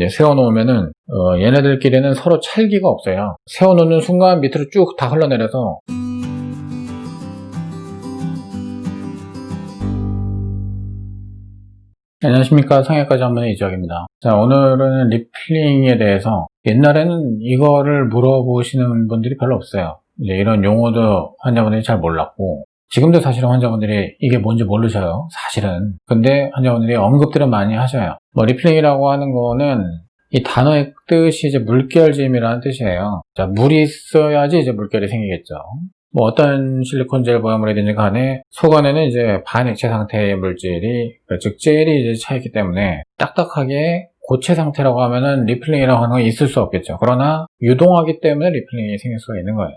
이제 세워놓으면은 얘네들끼리는 서로 찰기가 없어요. 세워놓는 순간 밑으로 쭉 다 흘러내려서 안녕하십니까. 성형외과 전문의 이주학입니다. 자, 오늘은 리플링에 대해서 옛날에는 이거를 물어보시는 분들이 별로 없어요. 이제 이런 용어도 환자분들이 잘 몰랐고 지금도 사실은 환자분들이 이게 뭔지 모르셔요. 사실은. 근데 환자분들이 언급들은 많이 하셔요. 리플링이라고 하는 거는 이 단어의 뜻이 이제 물결짐이라는 뜻이에요. 자, 물이 있어야지 이제 물결이 생기겠죠. 어떤 실리콘 젤 보형물이든지 간에 속 안에는 이제 반액체 상태의 물질이, 즉 젤이 이제 차있기 때문에 딱딱하게 고체 상태라고 하면은 리플링이라고 하는 건 있을 수 없겠죠. 그러나 유동하기 때문에 리플링이 생길 수가 있는 거예요.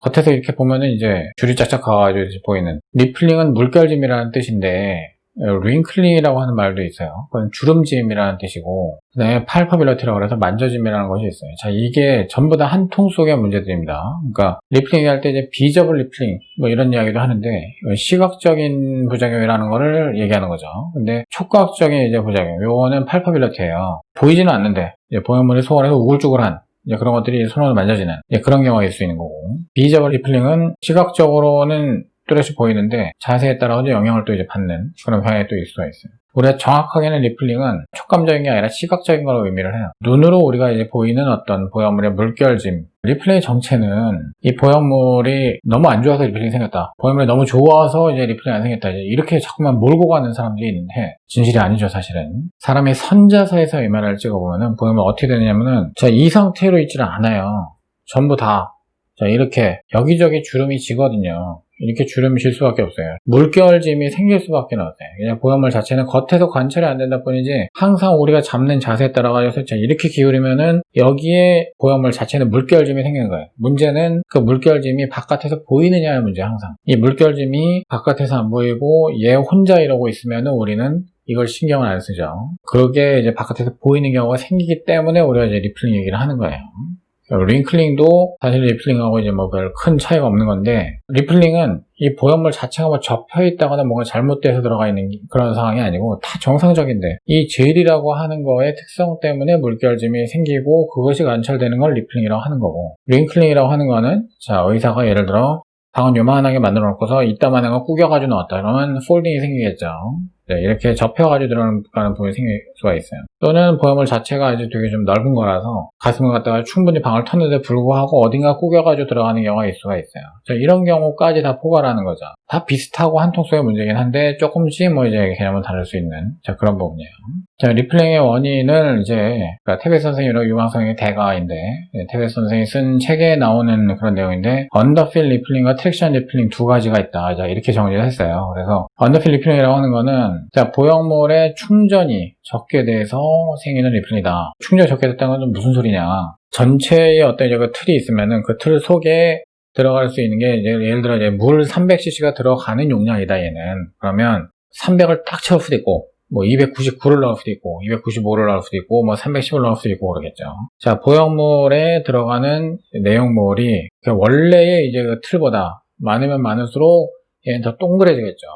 겉에서 이렇게 보면은 이제 줄이 짝짝 가가지고 보이는, 리플링은 물결짐이라는 뜻인데 링클링이라고 하는 말도 있어요. 그건 주름짐이라는 뜻이고, 그 다음에 팔퍼빌러티라고 해서 만져짐이라는 것이 있어요. 자, 이게 전부 다 한 통 속의 문제들입니다. 그러니까 리플링 할 때 이제 비저블 리플링 이런 이야기도 하는데, 시각적인 부작용이라는 거를 얘기하는 거죠. 근데 촉각적인 이제 부작용, 요거는 팔퍼빌러티예요. 보이지는 않는데 이제 보형물이 속 안에서 우글쭈글한 이제 그런 것들이 손으로 만져지는 그런 경우가 있을 수 있는 거고, 비저블 리플링은 시각적으로는 뚜렷이 보이는데 자세에 따라서 영향을 또 이제 받는 그런 경향이 또 있을 수가 있어요. 우리가 정확하게는 리플링은 촉감적인 게 아니라 시각적인 걸 의미를 해요. 눈으로 우리가 이제 보이는 어떤 보형물의 물결짐, 리플링의 정체는 이 보형물이 너무 안 좋아서 리플링이 생겼다, 보형물이 너무 좋아서 이제 리플링이 안 생겼다, 이렇게 자꾸만 몰고 가는 사람들이 있는데 진실이 아니죠. 사실은 사람이 선자세에서 MRI를 찍어보면은 보형물 어떻게 되느냐면은 자, 이 상태로 있지는 않아요. 전부 다 자, 이렇게 여기저기 주름이 지거든요. 이렇게 주름이 질 수밖에 없어요. 물결짐이 생길 수밖에 없어요. 그냥 보형물 자체는 겉에서 관찰이 안 된다 뿐이지 항상 우리가 잡는 자세에 따라가서 이렇게 기울이면은 여기에 보형물 자체는 물결짐이 생기는 거예요. 문제는 그 물결짐이 바깥에서 보이느냐의 문제. 항상 이 물결짐이 바깥에서 안 보이고 얘 혼자 이러고 있으면은 우리는 이걸 신경을 안 쓰죠. 그러게 이제 바깥에서 보이는 경우가 생기기 때문에 우리가 이제 리플링 얘기를 하는 거예요. 링클링도 사실 리플링하고 이제 별 큰 차이가 없는 건데, 리플링은 이 보형물 자체가 접혀 있다거나 뭔가 잘못돼서 들어가 있는 그런 상황이 아니고 다 정상적인데, 이 젤이라고 하는 거의 특성 때문에 물결짐이 생기고 그것이 관찰되는 걸 리플링이라고 하는 거고, 링클링이라고 하는 거는 자, 의사가 예를 들어 방은 요만하게 만들어 놓고서 이따만한 거 구겨가지고 넣었다 그러면 폴딩이 생기겠죠. 네, 이렇게 접혀가지고 들어가는 부분이 생길 수가 있어요. 또는 보형물 자체가 아주 되게 좀 넓은 거라서 가슴을 갖다가 충분히 방을 텄는데 불구하고 어딘가 구겨가지고 들어가는 경우가 있을 수가 있어요. 자, 이런 경우까지 다 포괄하는 거죠. 다 비슷하고 한 통속의 문제긴 한데 조금씩 이제 개념은 다를 수 있는 그런 부분이에요. 자, 리플링의 원인을 이제 그러니까 테베스 선생님이라고 유망 성형의 대가인데, 테베스 선생이 쓴 책에 나오는 그런 내용인데, 언더필 리플링과 트랙션 리플링 두 가지가 있다. 자, 이렇게 정리를 했어요. 그래서 언더필 리플링이라고 하는 거는 자, 보형물의 충전이 적게 돼서 생기는 리플링이다. 충전이 적게 됐다는 건 무슨 소리냐? 전체의 어떤 그 틀이 있으면은 그 틀 속에 들어갈 수 있는 게 이제 예를 들어 이제 물 300cc가 들어가는 용량이다 얘는. 그러면 300을 딱 채울 수도 있고, 299를 넣을 수도 있고, 295를 넣을 수도 있고, 310을 넣을 수도 있고 그러겠죠. 자, 보형물에 들어가는 내용물이 원래의 이제 그 틀보다 많으면 많을수록 얘는 더 동그래지겠죠.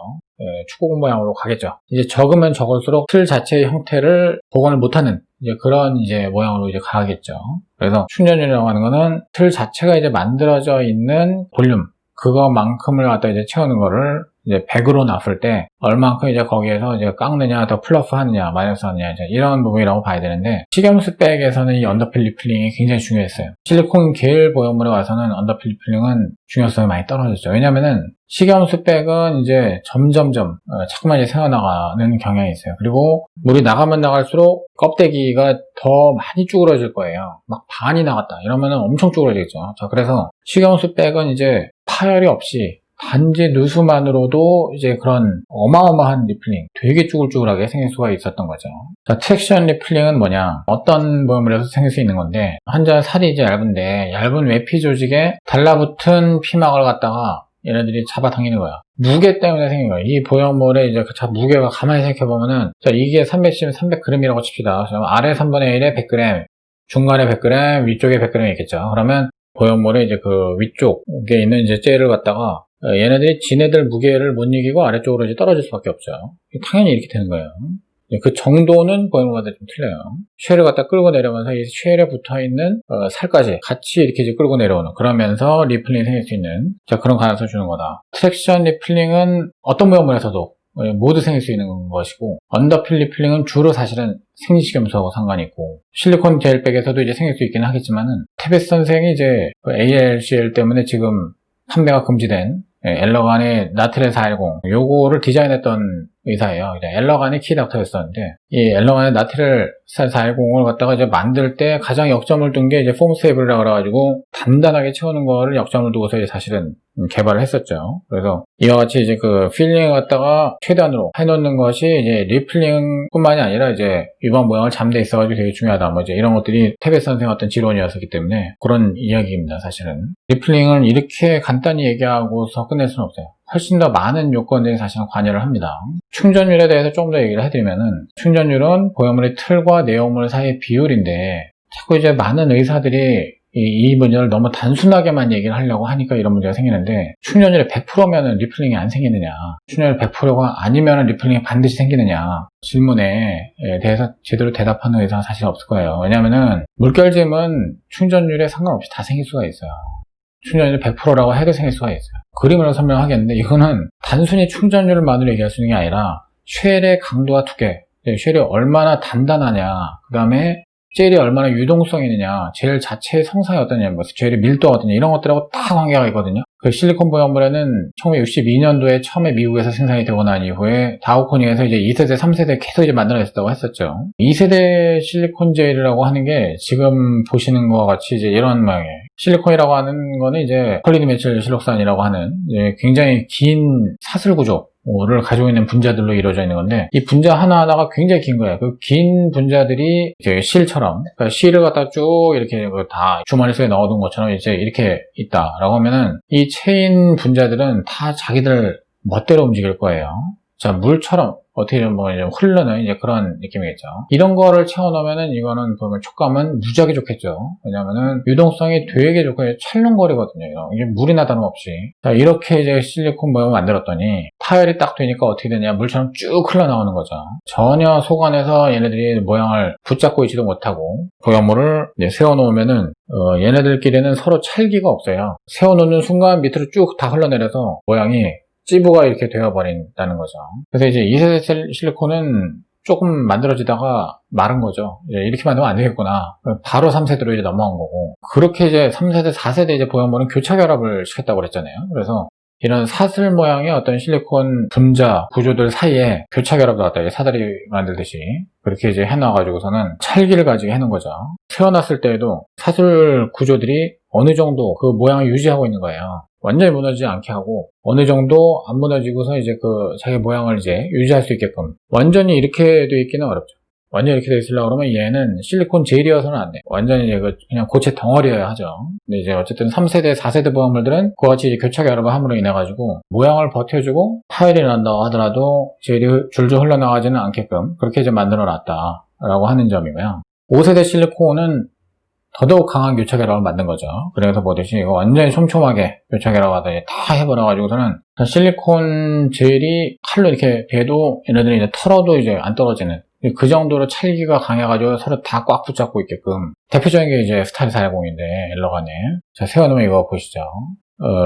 축구공 모양으로 가겠죠. 이제 적으면 적을수록 틀 자체의 형태를 복원을 못하는 이제 그런 이제 모양으로 이제 가겠죠. 그래서 충전율이라고 하는 거는 틀 자체가 이제 만들어져 있는 볼륨, 그거만큼을 갖다 이제 채우는 거를 이제 100으로 놨을 때 얼만큼 이제 거기에서 이제 깎느냐, 더 플러스 하느냐, 마이너스 하느냐, 이제 이런 부분이라고 봐야 되는데, 식염수백에서는 이 언더필 리플링이 굉장히 중요했어요. 실리콘 계열 보형물에 와서는 언더필 리플링은 중요성이 많이 떨어졌죠. 왜냐면은 식염수백은 이제 점점점 자꾸만 이제 새어나가는 경향이 있어요. 그리고 물이 나가면 나갈수록 껍데기가 더 많이 쭈그러질 거예요. 막 반이 나갔다 이러면은 엄청 쭈그러지겠죠. 자, 그래서 식염수백은 이제 파열이 없이 단지 누수만으로도 이제 그런 어마어마한 리플링, 되게 쭈글쭈글하게 생길 수가 있었던 거죠. 자, 트랙션 리플링은 뭐냐? 어떤 보형물에서 생길 수 있는 건데, 환자 살이 이제 얇은데 얇은 외피 조직에 달라붙은 피막을 갖다가 얘네들이 잡아당기는 거야. 무게 때문에 생긴 거야. 이 보형물의 이제 무게가 가만히 생각해보면은, 자, 이게 300cm, 300g이라고 칩시다. 그럼 아래 3분의 1에 100g, 중간에 100g, 위쪽에 100g 있겠죠. 그러면 보형물의 이제 그 위쪽에 있는 이제 젤을 갖다가 얘네들이 지네들 무게를 못 이기고 아래쪽으로 이제 떨어질 수밖에 없죠. 당연히 이렇게 되는 거예요. 그 정도는 보형물마다 좀 틀려요. 쉘을 갖다 끌고 내려오면서 이 쉘에 붙어있는 살까지 같이 이렇게 이제 끌고 내려오는, 그러면서 리플링이 생길 수 있는, 자, 그런 가능성을 주는 거다. 트랙션 리플링은 어떤 보형물에서도 모두 생길 수 있는 것이고, 언더필 리플링은 주로 사실은 생리식염수하고 상관이 있고, 실리콘 젤백에서도 이제 생길 수 있기는 하겠지만은, 테베스 선생이 이제 ALCL 때문에 지금 판매가 금지된 엘러간의 나트레 410, 요거를 디자인했던 의사예요. 엘러간이 키 닥터였었는데, 이 엘러간의 나트레 410을 갖다가 이제 만들 때 가장 역점을 둔 게 이제 폼 스테이블이라고 그래가지고 단단하게 채우는 거를 역점을 두고서 이제 사실은 개발을 했었죠. 그래서 이와 같이 이제 그 필링을 갖다가 최단으로 해놓는 것이 이제 리플링뿐만이 아니라 이제 유방 모양을 잠돼 있어가지고 되게 중요하다. 뭐 이제 이런 것들이 테베스 선생의 어떤 지론이었기 때문에 그런 이야기입니다, 사실은. 리플링은 이렇게 간단히 얘기하고서 끝낼 수는 없어요. 훨씬 더 많은 요건들이 사실은 관여를 합니다. 충전율에 대해서 조금 더 얘기를 해드리면은, 충전율은 보형물의 틀과 내용물 사이의 비율인데, 자꾸 이제 많은 의사들이 이 문제를 너무 단순하게만 얘기를 하려고 하니까 이런 문제가 생기는데, 충전율이 100%면은 리플링이 안 생기느냐, 충전율 100%가 아니면은 리플링이 반드시 생기느냐, 질문에 대해서 제대로 대답하는 의사가 사실 없을 거예요. 왜냐면은 물결짐은 충전율에 상관없이 다 생길 수가 있어요. 충전율 100%라고 해도 생길 수가 있어요. 그림으로 설명하겠는데, 이거는 단순히 충전율만으로 얘기할 수 있는 게 아니라 쉘의 강도와 두께, 쉘이 얼마나 단단하냐, 그 다음에 젤이 얼마나 유동성이 있느냐, 젤 자체의 성상이 어떠냐, 뭐 젤의 밀도가 어떠냐, 이런 것들하고 다 관계가 있거든요. 그 실리콘 보형물에는 1962년도에 처음에 미국에서 생산이 되고 난 이후에 다우코닝에서 이제 2세대, 3세대 계속 이제 만들어냈다고 했었죠. 2세대 실리콘 젤이라고 하는 게 지금 보시는 것과 같이 이제 이런 모양이에요. 실리콘이라고 하는 거는 이제 폴리디메틸 실록산이라고 하는 굉장히 긴 사슬 구조를 가지고 있는 분자들로 이루어져 있는 건데, 이 분자 하나하나가 굉장히 긴 거예요. 그 긴 분자들이 이제 실처럼, 그러니까 실을 갖다 쭉 이렇게 다 주머니 속에 넣어둔 것처럼 이제 이렇게 있다라고 하면은, 이 체인 분자들은 다 자기들 멋대로 움직일 거예요. 자, 물처럼 어떻게 뭐 이제 흐르는 이제 그런 느낌이겠죠. 이런 거를 채워놓으면은 이거는 보면 촉감은 무지하게 좋겠죠. 왜냐면은 유동성이 되게 좋고 찰랑거리거든요. 이게 물이나 다름없이. 자, 이렇게 이제 실리콘 모양을 만들었더니 타열이 딱 되니까 어떻게 되냐, 물처럼 쭉 흘러나오는 거죠. 전혀 속 안에서 얘네들이 모양을 붙잡고 있지도 못하고, 보형물을 세워놓으면은 얘네들끼리는 서로 찰기가 없어요. 세워놓는 순간 밑으로 쭉 다 흘러내려서 모양이 찌부가 이렇게 되어버린다는 거죠. 그래서 이제 2세대 실리콘은 조금 만들어지다가 마른 거죠. 이렇게 만들면 안 되겠구나. 바로 3세대로 이제 넘어간 거고. 그렇게 이제 3세대, 4세대 이제 보형물은 교차 결합을 시켰다고 그랬잖아요. 그래서 이런 사슬 모양의 어떤 실리콘 분자 구조들 사이에 교차 결합도 갖다 사다리 만들듯이 그렇게 이제 해놔가지고서는 찰기를 가지게 해놓은 거죠. 세워놨을 때에도 사슬 구조들이 어느 정도 그 모양을 유지하고 있는 거예요. 완전히 무너지지 않게 하고 어느 정도 안 무너지고서 이제 그 자기 모양을 이제 유지할 수 있게끔. 완전히 이렇게 돼 있기는 어렵죠. 완전히 이렇게 돼 있으려고 그러면 얘는 실리콘 젤이어서는 안 돼. 완전히 그냥 고체 덩어리여야 하죠. 근데 이제 어쨌든 3세대, 4세대 보형물들은 그와 같이 이제 교차 결합을 함으로 인해 가지고 모양을 버텨주고 파열이 난다고 하더라도 젤이 줄줄 흘러나가지는 않게끔 그렇게 이제 만들어 놨다라고 하는 점이고요. 5세대 실리콘은 더더욱 강한 교차 결합을 만든 거죠. 그래서 보듯이 이거 완전히 촘촘하게 교차 결합하다 다 해버려가지고서는 실리콘 젤이 칼로 이렇게 베도 얘네들이 이제 털어도 이제 안 떨어지는 그 정도로 찰기가 강해가지고 서로 다 꽉 붙잡고 있게끔. 대표적인 게 이제 스타일 410인데 엘러간에. 자, 세워놓으면 이거 보시죠.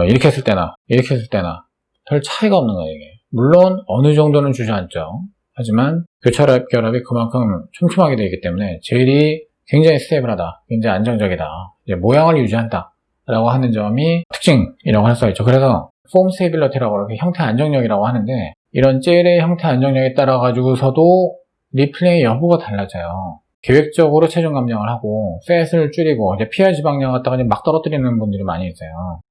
이렇게 했을 때나 이렇게 했을 때나 별 차이가 없는 거예요, 이게. 물론 어느 정도는 주저앉죠. 하지만 교차 결합이 그만큼 촘촘하게 되어 있기 때문에 젤이 굉장히 스테이블하다, 굉장히 안정적이다, 이제 모양을 유지한다 라고 하는 점이 특징이라고 할 수가 있죠. 그래서 폼 스테이빌리티라고 이렇게 형태 안정력이라고 하는데, 이런 젤의 형태 안정력에 따라 가지고서도 리플링의 여부가 달라져요. 계획적으로 체중 감량을 하고 팻을 줄이고 이제 피하 지방량 갖다가 막 떨어뜨리는 분들이 많이 있어요.